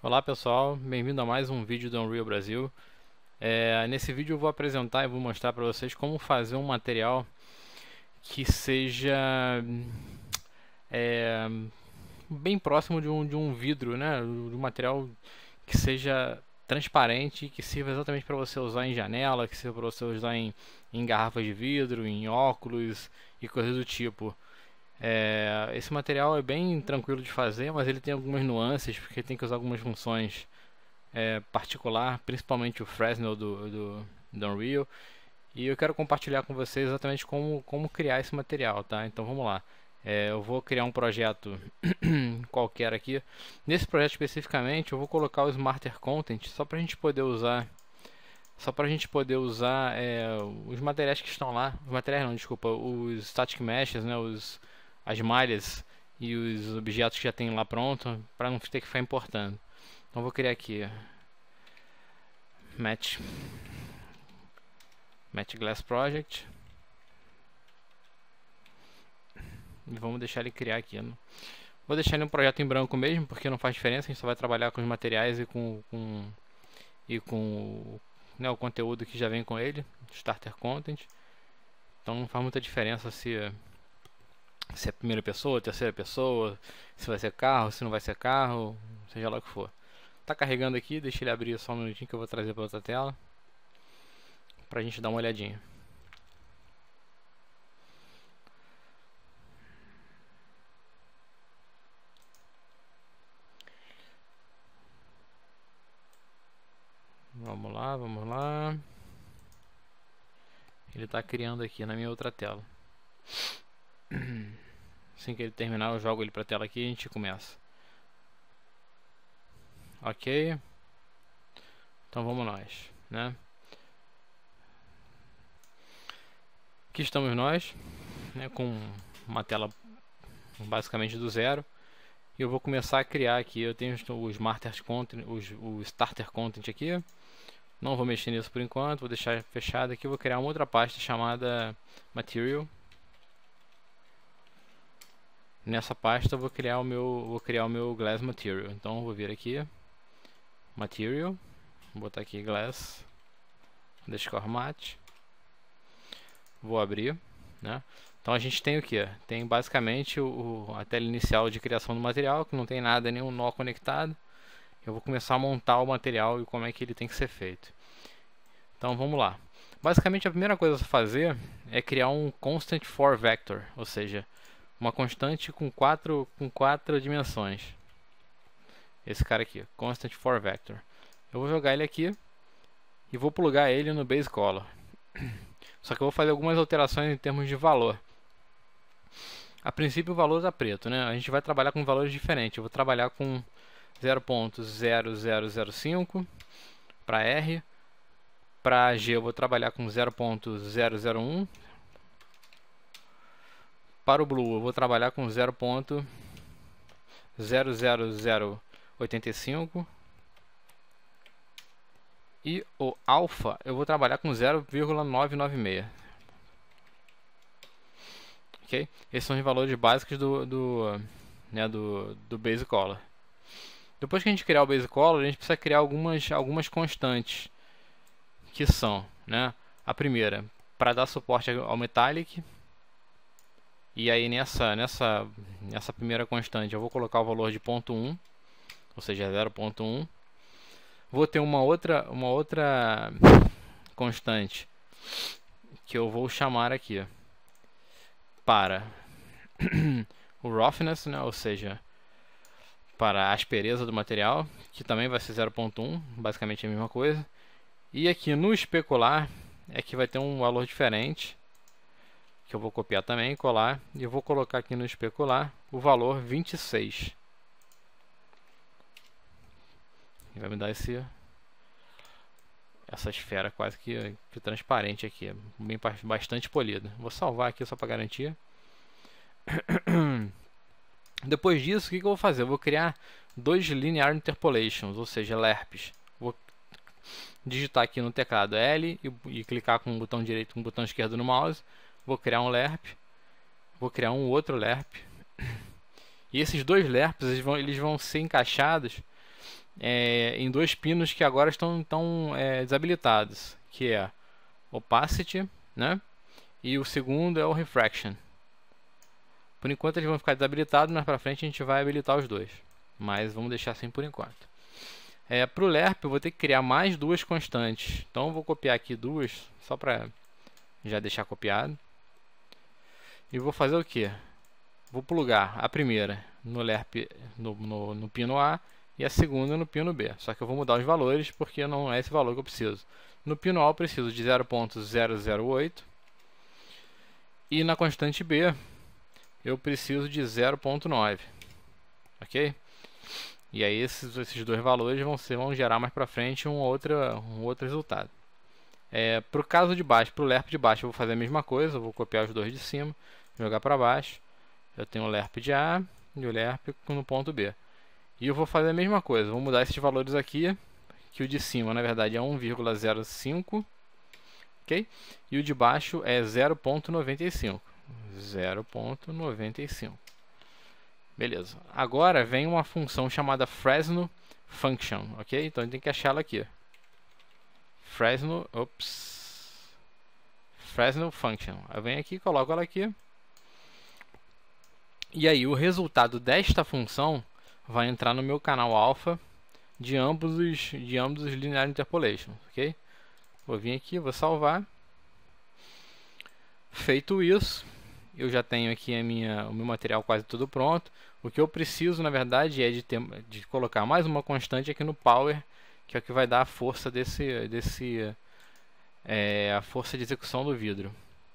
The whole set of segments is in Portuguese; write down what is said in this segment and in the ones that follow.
Olá pessoal, bem-vindo a mais um vídeo do Unreal Brasil. Nesse vídeo eu vou apresentar e vou mostrar para vocês como fazer um material que seja é, bem próximo de um vidro, né? De um material que seja transparente, que sirva exatamente para você usar em janela, que sirva para você usar em garrafas de vidro, em óculos e coisas do tipo. Esse material é bem tranquilo de fazer, mas ele tem algumas nuances, porque tem que usar algumas funções particular, principalmente o Fresnel do Unreal. E eu quero compartilhar com vocês exatamente como criar esse material, tá? Então vamos lá. Eu vou criar um projeto qualquer aqui. Nesse projeto especificamente, eu vou colocar o Smarter Content só para a gente poder usar, os materiais que estão lá. Os materiais não, desculpa, os static meshes, né? As malhas e os objetos que já tem lá pronto, para não ter que ficar importando. Então vou criar aqui Match Glass Project e vamos deixar ele criar aqui. Vou deixar ele um projeto em branco mesmo, porque não faz diferença, a gente só vai trabalhar com os materiais e com né, o conteúdo que já vem com ele, Starter Content. Então não faz muita diferença se é primeira pessoa, terceira pessoa, se vai ser carro, se não vai ser carro, seja lá o que for. Tá carregando aqui, deixa ele abrir só um minutinho que eu vou trazer para outra tela pra gente dar uma olhadinha. Vamos lá, vamos lá. Ele está criando aqui na minha outra tela. Assim que ele terminar, eu jogo ele para a tela aqui e a gente começa. Ok. Então vamos nós, né? Aqui estamos nós, né, com uma tela basicamente do zero. E eu vou começar a criar aqui. Eu tenho os Starter Content, o Starter Content aqui. Não vou mexer nisso por enquanto, vou deixar fechado aqui. Vou criar uma outra pasta chamada Material. Nessa pasta eu vou criar o meu Glass Material. Então eu vou vir aqui, Material, vou botar aqui Glass, underscore Matte. Vou abrir, né? Então a gente tem o que? Tem basicamente a tela inicial de criação do material, que não tem nada, nenhum nó conectado. Eu vou começar a montar o material e como é que ele tem que ser feito. Então vamos lá. Basicamente a primeira coisa a fazer é criar um Constant for Vector, ou seja, uma constante com quatro dimensões. Esse cara aqui, Constant for Vector. Eu vou jogar ele aqui e vou plugar ele no Base Color. Só que eu vou fazer algumas alterações em termos de valor. A princípio o valor está preto, né? A gente vai trabalhar com valores diferentes. Eu vou trabalhar com 0.0005 para R. Para G eu vou trabalhar com 0.001. Para o Blue eu vou trabalhar com 0.00085. E o Alpha eu vou trabalhar com 0,996. Ok? Esses são os valores básicos do Base Color. Depois que a gente criar o Base Color, a gente precisa criar algumas constantes, que são, né, a primeira, para dar suporte ao Metallic. E aí nessa primeira constante eu vou colocar o valor de 0.1, ou seja, 0.1. Vou ter uma outra constante que eu vou chamar aqui para o roughness, né, ou seja, para a aspereza do material, que também vai ser 0.1, basicamente a mesma coisa. E aqui no especular é que vai ter um valor diferente, que eu vou copiar também, colar, e eu vou colocar aqui no especular o valor 26. E vai me dar essa esfera quase que transparente aqui, bastante polida. Vou salvar aqui só para garantir. Depois disso, o que eu vou fazer? Eu vou criar dois Linear Interpolations, ou seja, LERPs. Vou digitar aqui no teclado L e clicar com o botão direito e com o botão esquerdo no mouse. Vou criar um LERP. Vou criar um outro LERP. E esses dois LERPs eles vão ser encaixados em dois pinos que agora estão desabilitados, que é Opacity, né? E o segundo é o Refraction. Por enquanto eles vão ficar desabilitados, mas para frente a gente vai habilitar os dois. Mas vamos deixar assim por enquanto. Para o Lerp eu vou ter que criar mais duas constantes. Então eu vou copiar aqui duas, só para já deixar copiado. E vou fazer o que? Vou plugar a primeira no Lerp no pino A e a segunda no pino B. Só que eu vou mudar os valores porque não é esse valor que eu preciso. No pino A eu preciso de 0.008 e na constante B eu preciso de 0.9, ok? E aí esses dois valores vão gerar mais para frente um outro resultado. Para o caso de baixo, para o Lerp de baixo eu vou fazer a mesma coisa, eu vou copiar os dois de cima, jogar para baixo. Eu tenho o Lerp de A e o Lerp no ponto B. E eu vou fazer a mesma coisa, vou mudar esses valores aqui, que o de cima na verdade é 1,05, ok? E o de baixo é 0.95. 0.95. Beleza. Agora vem uma função chamada Fresnel Function, ok? Então a gente tem que achar ela aqui. Fresnel Function. Eu venho aqui, coloco ela aqui. E aí o resultado desta função vai entrar no meu canal alpha de ambos os linear interpolation, ok? Vou vir aqui, vou salvar. Feito isso, eu já tenho aqui o meu material quase tudo pronto. O que eu preciso, na verdade, é de colocar mais uma constante aqui no power, que é o que vai dar a força a força de execução do vidro.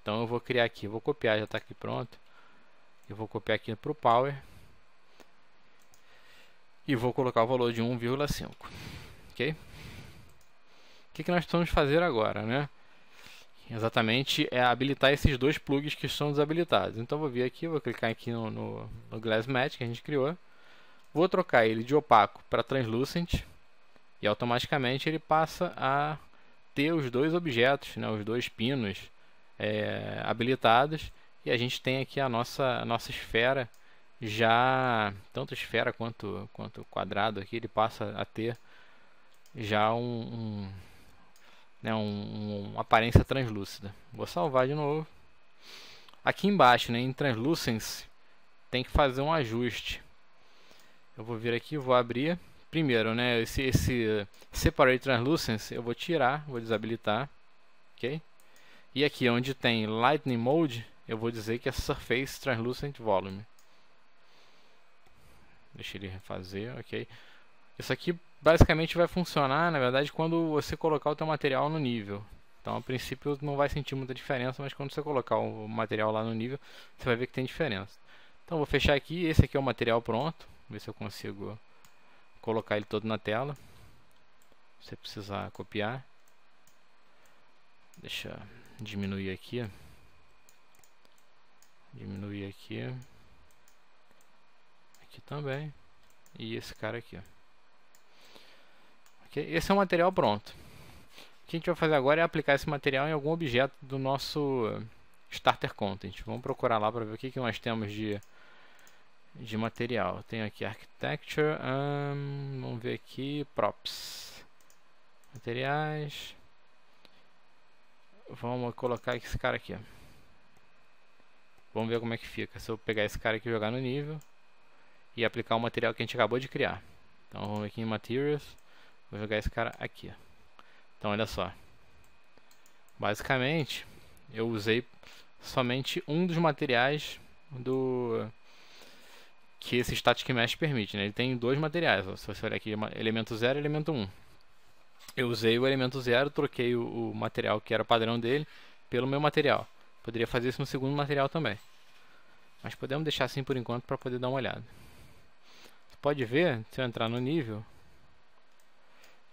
Então eu vou criar aqui, vou copiar, já está aqui pronto. Eu vou copiar aqui para o power e vou colocar o valor de 1,5, ok? O que nós vamos fazer agora, né? Exatamente é habilitar esses dois plugs que estão desabilitados. Então vou vir aqui, vou clicar aqui no Glass Matte que a gente criou. Vou trocar ele de opaco para translucent e automaticamente ele passa a ter os dois objetos, né, os dois pinos habilitados. E a gente tem aqui a nossa esfera já, tanto esfera quanto quadrado aqui, ele passa a ter já uma aparência translúcida. Vou salvar de novo. Aqui embaixo, né, em Translucence, tem que fazer um ajuste. Eu vou vir aqui, vou abrir. Primeiro, né, esse Separate Translucence eu vou tirar, vou desabilitar, ok? E aqui onde tem Lightning Mode, eu vou dizer que é Surface Translucent Volume. Deixa ele refazer, ok? Isso aqui basicamente vai funcionar, na verdade, quando você colocar o teu material no nível. Então, a princípio, não vai sentir muita diferença, mas quando você colocar o material lá no nível, você vai ver que tem diferença. Então, vou fechar aqui. Esse aqui é o material pronto. Ver se eu consigo colocar ele todo na tela. Se você precisar copiar. Deixa eu diminuir aqui. Diminuir aqui. Aqui também. E esse cara aqui, ó. Okay? Esse é o material pronto. O que a gente vai fazer agora é aplicar esse material em algum objeto do nosso Starter Content. Vamos procurar lá para ver o que nós temos de material. Tenho aqui Architecture, vamos ver aqui, Props, materiais. Vamos colocar esse cara aqui, ó. Vamos ver como é que fica se eu pegar esse cara aqui e jogar no nível e aplicar o material que a gente acabou de criar. Então vamos aqui em Materials, vou jogar esse cara aqui. Então olha só, basicamente eu usei somente um dos materiais que esse Static Mesh permite, né? Ele tem dois materiais, ó. Se você olhar aqui, elemento 0 e elemento 1. Eu usei o elemento 0, troquei o material que era padrão dele pelo meu material. Poderia fazer isso no segundo material também, mas podemos deixar assim por enquanto para poder dar uma olhada. Você pode ver, se eu entrar no nível,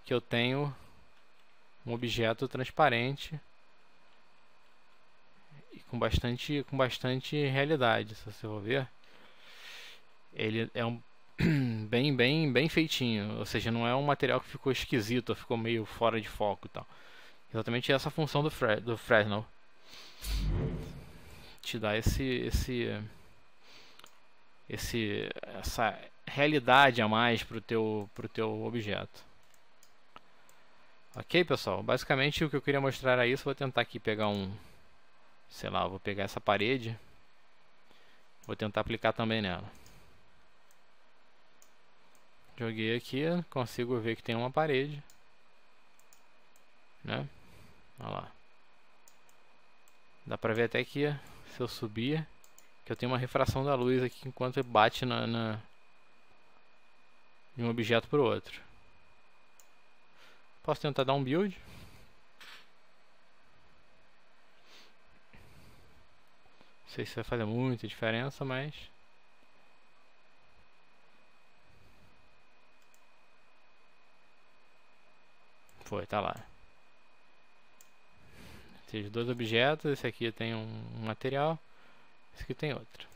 que eu tenho um objeto transparente e com bastante realidade. Se você for ver, ele é bem feitinho, ou seja, não é um material que ficou esquisito ou ficou meio fora de foco e tal. Exatamente essa função do Fresnel, te dá essa realidade a mais pro teu objeto. Ok, pessoal? Basicamente o que eu queria mostrar era isso. Vou tentar aqui pegar sei lá, vou pegar essa parede. Vou tentar aplicar também nela. Joguei aqui, consigo ver que tem uma parede, né? Olha lá. Dá pra ver até que se eu subir, que eu tenho uma refração da luz aqui enquanto bate de um objeto para o outro. Posso tentar dar um build. Não sei se vai fazer muita diferença, mas... Foi, tá lá. Tem dois objetos, esse aqui tem um material, esse aqui tem outro.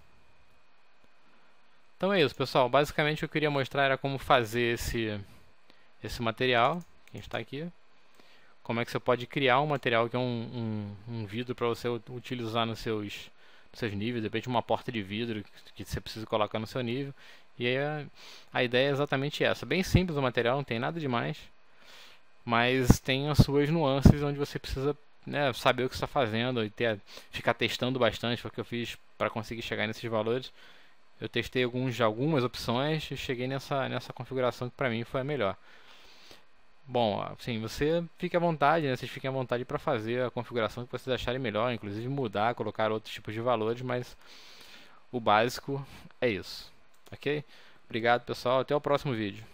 Então é isso, pessoal. Basicamente o que eu queria mostrar era como fazer esse material, que está aqui. Como é que você pode criar um material que é um vidro para você utilizar nos seus níveis, de repente uma porta de vidro que você precisa colocar no seu nível. E aí a ideia é exatamente essa. Bem simples o material, não tem nada demais, mas tem as suas nuances onde você precisa, né, saber o que está fazendo e ficar testando bastante. Foi o que eu fiz para conseguir chegar nesses valores. Eu testei algumas opções e cheguei nessa configuração que para mim foi a melhor. Bom, assim, você fique à vontade, né? Vocês fiquem à vontade para fazer a configuração que vocês acharem melhor, inclusive mudar, colocar outros tipos de valores, mas o básico é isso, ok? Obrigado, pessoal, até o próximo vídeo.